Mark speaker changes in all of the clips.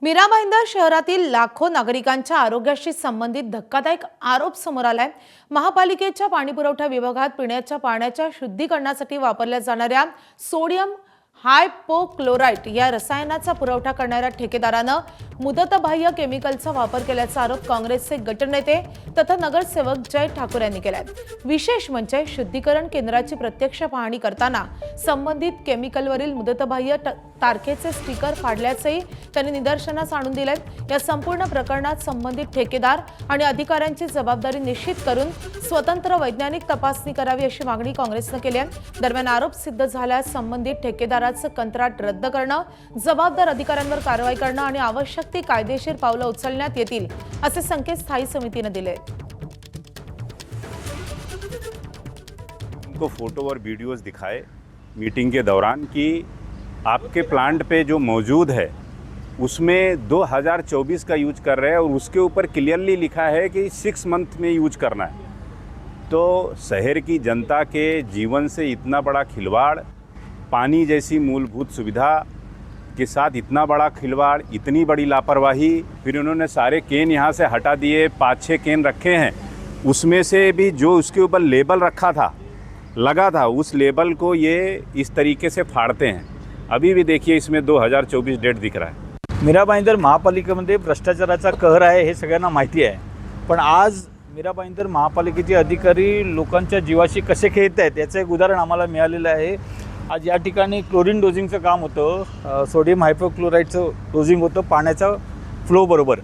Speaker 1: मीरा भाईंदर शहरातील लाखो नागरिकांच्या आरोग्याशी संबंधित धक्कादायक आरोप समोर आलाय। महापालिकेच्या पाणीपुरवठा विभागात पिण्याच्या पाण्याच्या शुद्धीकरणासाठी वापरल्या जाणाऱ्या सोडियम हायपोक्लोराइट या रसायनाचा पुरवठा करणाऱ्या ठेकेदाराने मुदतबाह्य केमिकलचा वापर केल्याचा आरोप काँग्रेसचे गटनेते तथा नगरसेवक जय ठाकूर यांनी केलाय। विशेष म्हणजे शुद्धीकरण केंद्राची प्रत्यक्ष पाहणी करताना संबंधित केमिकलवरील मुदतबाह्य तारखेचे स्टिकर फाडल्याचेही त्यांनी निदर्शनास आणून दिले। या संपूर्ण प्रकरणात संबंधित ठेकेदार आणि अधिकाऱ्यांची जबाबदारी निश्चित करून स्वतंत्र वैज्ञानिक तपासणी करावी अशी मागणी काँग्रेसने केली आहे। दरम्यान आरोप सिद्ध झाल्यास संबंधित ठेकेदाराचे कंत्राट रद्द करणं, जबाबदार अधिकाऱ्यांवर कारवाई करणं आणि आवश्यक ती कायदेशीर पावलं उचलण्यात येतील असे संकेत स्थायी समितीने दिले।
Speaker 2: उनको फोटो और वीडियोस दिखाए मीटिंग के दौरान कि आपके प्लांट पे जो मौजूद है उसमें 2024 का यूज कर रहे हैं और उसके ऊपर क्लियरली लिखा है कि 6 मंथ में यूज करना है। तो शहर की जनता के जीवन से इतना बड़ा खिलवाड़, पानी जैसी मूलभूत सुविधा के साथ इतना बड़ा खिलवाड़, इतनी बड़ी लापरवाही। फिर उन्होंने सारे केन यहाँ से हटा दिए, 5-6 केन रखे हैं, उसमें से भी जो उसके ऊपर लेबल रखा था, लगा था, उस लेबल को ये इस तरीके से फाड़ते हैं। अभी भी देखिए इसमें 2024 डेट दिख रहा है।
Speaker 3: मीरा भाईंदर महापालिकेमध्ये भ्रष्टाचाराचा कहर आहे हे सगळ्यांना माहिती आहे, पण आज मीरा भाईंदर महापालिकेचे अधिकारी लोकांच्या जीवाशी कसे खेळत आहेत याचं एक उदाहरण आम्हाला मिळालेलं आहे। आज या ठिकाणी क्लोरीन डोजिंगचं काम होतं, सोडियम हायपोक्लोराइटचं डोजिंग होतं पाण्याचा फ्लो बरोबर।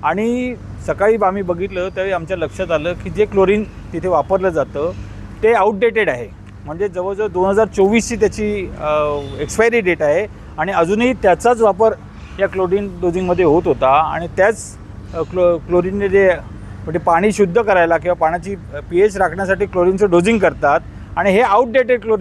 Speaker 3: आणि सकाळी आम्ही बघितलं त्यावेळी आमच्या लक्षात आलं की जे क्लोरीन तिथे वापरलं जातं ते आउटडेटेड आहे, म्हणजे जवळजवळ 2024ची त्याची एक्सपायरी डेट आहे आणि अजूनही त्याचाच वापर या क्लोरीन डोजिंगमध्ये होत होता। आणि त्याच क्लोरीनने जे म्हणजे पाणी शुद्ध करायला किंवा पाण्याची pH राखण्यासाठी क्लोरीनचं डोजिंग करतात आणि हे आउटडेटेड क्लोरीन